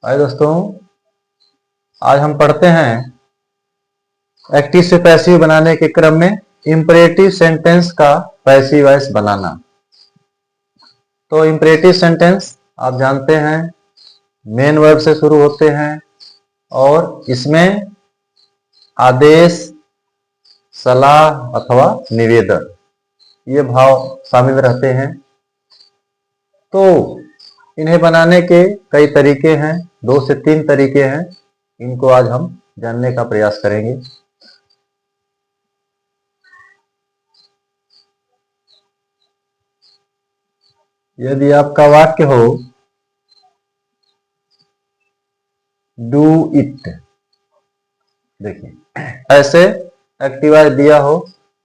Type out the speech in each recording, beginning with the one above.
हाय दोस्तों, आज हम पढ़ते हैं एक्टिव से पैसिव बनाने के क्रम में इंपरेटिव सेंटेंस का पैसिव वॉइस बनाना। तो इंपरेटिव सेंटेंस आप जानते हैं मेन वर्ब से शुरू होते हैं और इसमें आदेश, सलाह अथवा निवेदन ये भाव शामिल रहते हैं। तो इन्हें बनाने के कई तरीके हैं, 2 से 3 तरीके हैं। इनको आज हम जानने का प्रयास करेंगे। यदि आपका वाक्य हो डू इट, देखिए ऐसे एक्टिव वॉइस दिया हो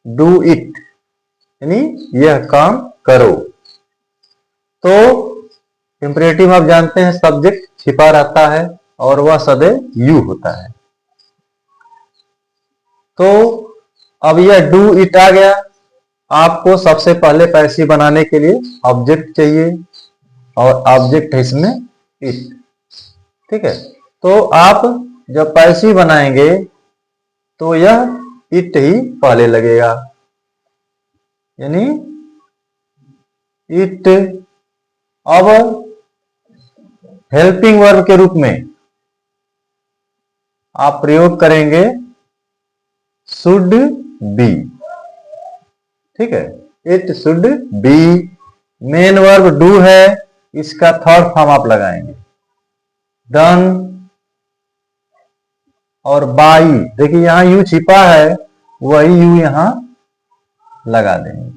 डू इट यानी यह काम करो, तो इंपरेटिव आप जानते हैं सब्जेक्ट छिपा रहता है और वह सदैव यू होता है। तो अब यह डू इट आ गया, आपको सबसे पहले पैसिव बनाने के लिए ऑब्जेक्ट चाहिए और ऑब्जेक्ट है इसमें इट। ठीक है, तो आप जब पैसिव बनाएंगे तो यह इट ही पहले लगेगा, यानी इट। अब हेल्पिंग वर्ब के रूप में आप प्रयोग करेंगे शुड बी। ठीक है, it should be. Main verb do है, इसका थर्ड फॉर्म आप लगाएंगे डन और बाई। देखिए यहां यू छिपा है, वही यू यहां लगा देंगे।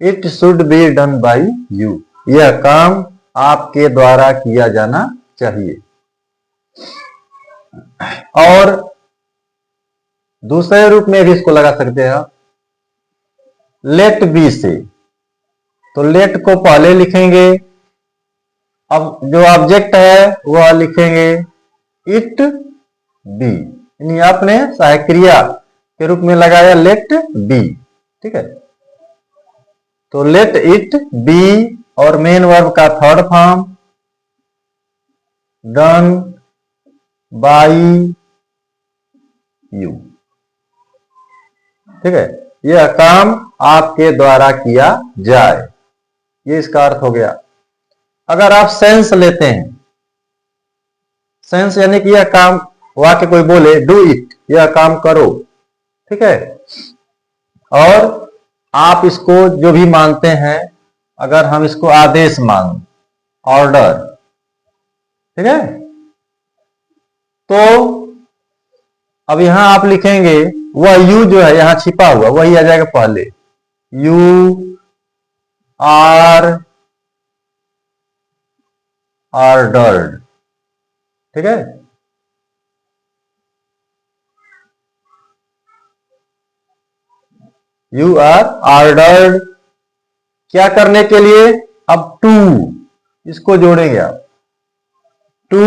It should be done by you, यह काम आपके द्वारा किया जाना चाहिए। और दूसरे रूप में भी इसको लगा सकते हैं आप लेट बी से। तो लेट को पहले लिखेंगे, अब जो ऑब्जेक्ट है वह लिखेंगे इट बी, यानी आपने सहायक क्रिया के रूप में लगाया लेट बी। ठीक है, तो लेट इट बी और मेन वर्ब का third form done by you. ठीक है, यह काम आपके द्वारा किया जाए, ये इसका अर्थ हो गया। अगर आप सेंस लेते हैं, सेंस यानी कि यह काम, वाक्य कोई बोले डू इट, यह काम करो। ठीक है, और आप इसको जो भी मानते हैं, अगर हम इसको आदेश मान ऑर्डर, ठीक है, तो अब यहां आप लिखेंगे वह यू जो है यहां छिपा हुआ वही आ जाएगा पहले, यू आर ऑर्डर्ड। ठीक है, यू आर ऑर्डर्ड क्या करने के लिए, अब टू इसको जोड़ेंगे आप टू,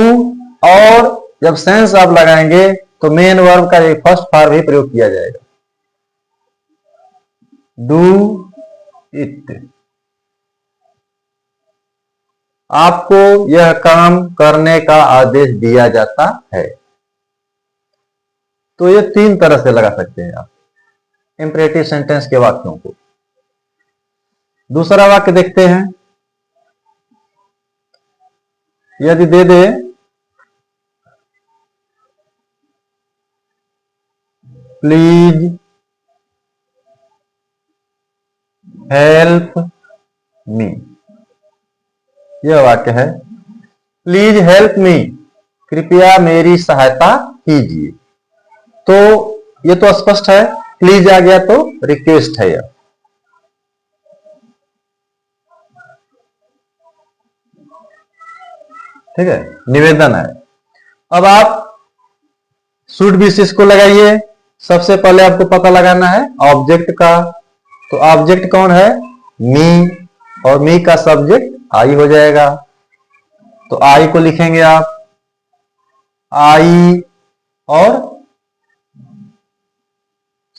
और जब सेंस आप लगाएंगे तो मेन वर्ब का एक फर्स्ट फॉर्म ही प्रयोग किया जाएगा डू इट। आपको यह काम करने का आदेश दिया जाता है। तो ये 3 तरह से लगा सकते हैं आप इंपरेटिव सेंटेंस के वाक्यों को। दूसरा वाक्य देखते हैं, यदि they they please help me, यह वाक्य है प्लीज हेल्प मी, कृपया मेरी सहायता कीजिए। तो यह तो स्पष्ट है, प्लीज आ गया तो रिक्वेस्ट है यह। ठीक है, निवेदन है। अब आप शुड बी से इसको लगाइए। सबसे पहले आपको पता लगाना है ऑब्जेक्ट का, तो ऑब्जेक्ट कौन है, मी, और मी का सब्जेक्ट आई हो जाएगा। तो आई को लिखेंगे आप आई, और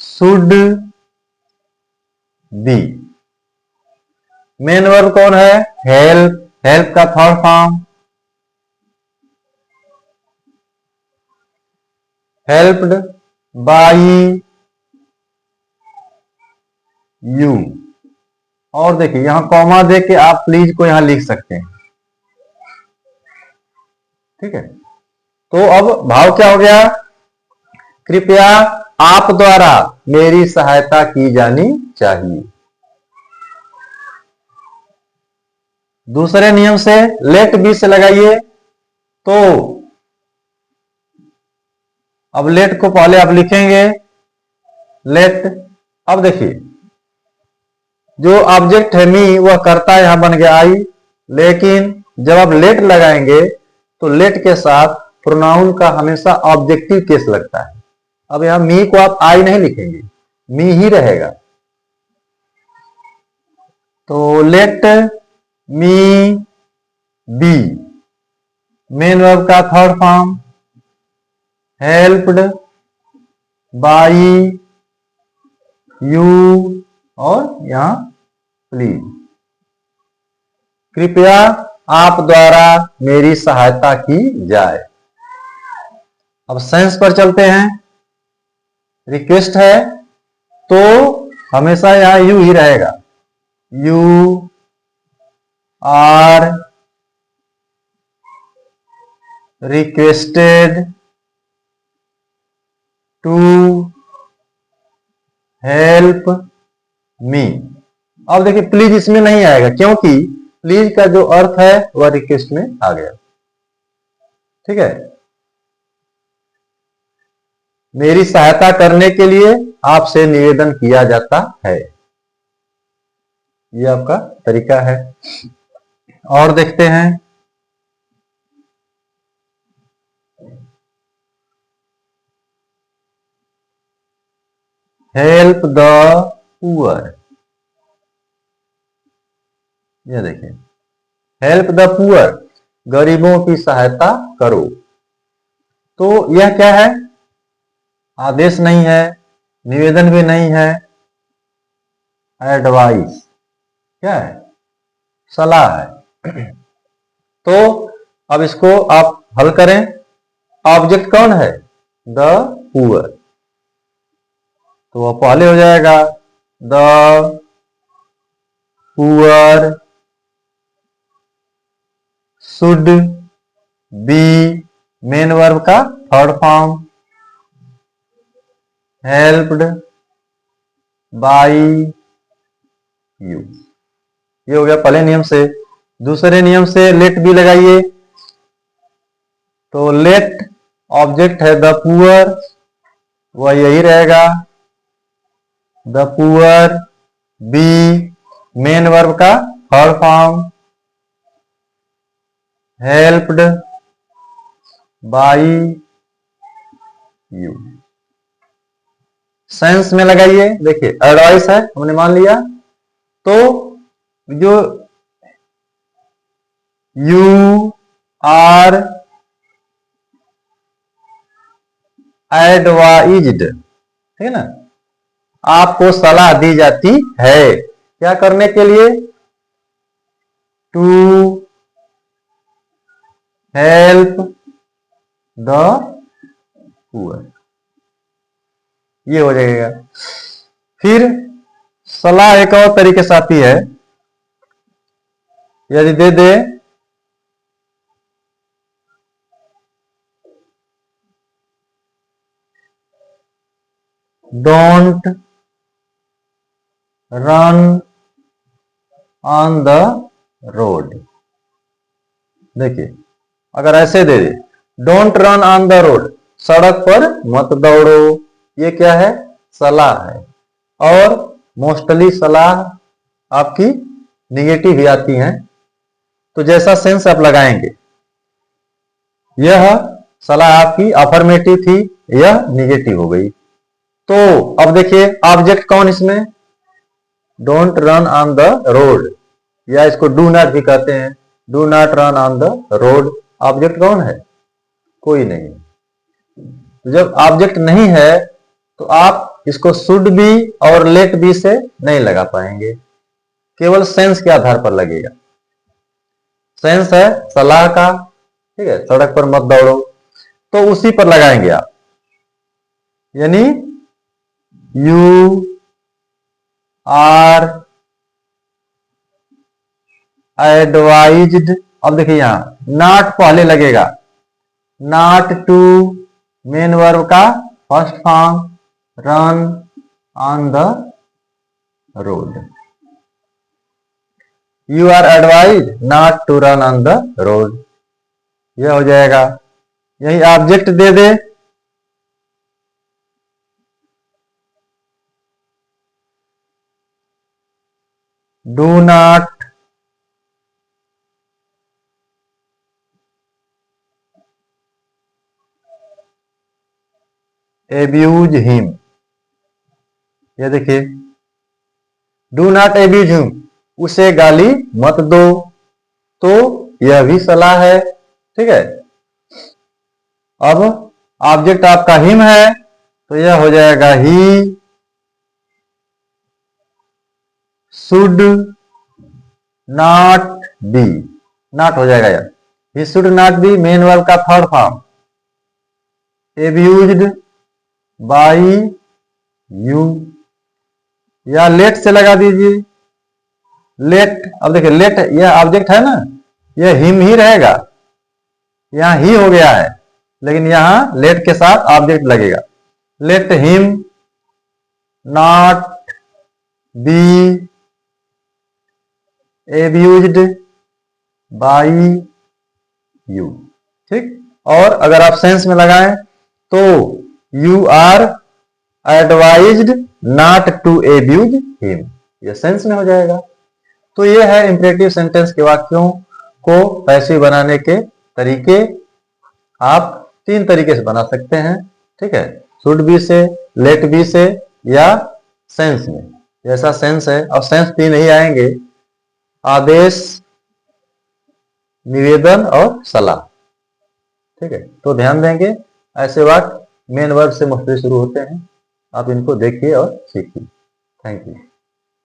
शुड बी। मेन वर्ब कौन है, हेल्प, हेल्प का third form helped by you. और देखिए यहां कॉमा दे के आप प्लीज को यहां लिख सकते हैं, ठीक है। तो अब भाव क्या हो गया, कृपया आप द्वारा मेरी सहायता की जानी चाहिए। दूसरे नियम से लेट बी से लगाइए, तो अब लेट को पहले आप लिखेंगे लेट। अब देखिए जो ऑब्जेक्ट है मी वह करता यहां बन गया आई, लेकिन जब आप लेट लगाएंगे तो लेट के साथ प्रोनाउन का हमेशा ऑब्जेक्टिव केस लगता है। अब यहां मी को आप आई नहीं लिखेंगे, मी ही रहेगा। तो let me be main verb का third form, helped by you, और यहां प्लीज, कृपया आप द्वारा मेरी सहायता की जाए। अब सेंस पर चलते हैं। रिक्वेस्ट है तो हमेशा यहां यू ही रहेगा, you are requested to help me. अब देखिए प्लीज इसमें नहीं आएगा, क्योंकि प्लीज का जो अर्थ है वह रिक्वेस्ट में आ गया, ठीक है। मेरी सहायता करने के लिए आपसे निवेदन किया जाता है, ये आपका तरीका है। और देखते हैं, हेल्प द पुअर। ये देखिए हेल्प द पुअर, गरीबों की सहायता करो। तो यह क्या है, आदेश नहीं है, निवेदन भी नहीं है, एडवाइस, क्या है, सलाह है। तो अब इसको आप हल करें। ऑब्जेक्ट कौन है, द पुअर, तो वह पहले हो जाएगा the poor should be main verb का third form, helped by you. ये हो गया पहले नियम से। दूसरे नियम से लेट बी लगाइए, तो लेट ऑब्जेक्ट है द पुअर, वह यही रहेगा, the poor be main verb का third form, helped by you. Sense में लगाइए, देखिए एडवाइस है हमने मान लिया, तो जो यू आर एडवाइज्ड, ठीक है ना, आपको सलाह दी जाती है, क्या करने के लिए, टू हेल्प द पुअर, ये हो जाएगा। फिर सलाह एक और तरीके से आती है, यदि they they don't run on the road. देखिए अगर ऐसे they they, don't run on the road, सड़क पर मत दौड़ो, ये क्या है, सलाह है। और मोस्टली सलाह आपकी निगेटिव ही आती हैं, तो जैसा सेंस आप लगाएंगे, यह सलाह आपकी अफर्मेटिव थी, यह निगेटिव हो गई। तो अब देखिए ऑब्जेक्ट कौन इसमें, don't run on the road, या इसको डू नॉट भी कहते हैं, do not run on the road. Object कौन है, कोई नहीं। तो जब ऑब्जेक्ट नहीं है तो आप इसको शुड बी और लेट बी से नहीं लगा पाएंगे, केवल सेंस के आधार पर लगेगा। सेंस है सलाह का, ठीक है, सड़क पर मत दौड़ो, तो उसी पर लगाएंगे आप। यानी यू आर एडवाइज्ड। अब देखिए यहां नॉट पहले लगेगा, नॉट टू मेन वर्ब का first form, run on the road. You are advise not to run on the road, यह हो जाएगा। यही ऑब्जेक्ट दे दे, डू नॉट एब्यूज हिम। ये देखिए, डू नॉट एब्यूज हिम, उसे गाली मत दो, तो यह भी सलाह है। ठीक है, अब ऑब्जेक्ट आपका हिम है, तो यह हो जाएगा he should not be, not हो जाएगा यार, he should not be main verb का थर्ड फॉर्म, एब्यूज्ड बाई यू, या लेट से लगा दीजिए, लेट। अब देखिए लेट यह ऑब्जेक्ट है ना, यह हिम ही रहेगा, यहां ही हो गया है, लेकिन यहां लेट के साथ ऑब्जेक्ट लगेगा। Let him not be abused by you. ठीक, और अगर आप सेंस में लगाएं तो you are advised not to abuse him, यह सेंस में हो जाएगा। तो यह है इंपरेटिव सेंटेंस के वाक्यों को पैसिव बनाने के तरीके। आप 3 तरीके से बना सकते हैं। ठीक है, शुड बी से, लेट बी से, या सेंस में। जैसा सेंस है, और सेंस 3 ही आएंगे, आदेश, निवेदन और सलाह। ठीक है, तो ध्यान देंगे ऐसे वाक्य मेन वर्ब से मुफ्ती शुरू होते हैं। आप इनको देखिए और सीखिए। Thank you.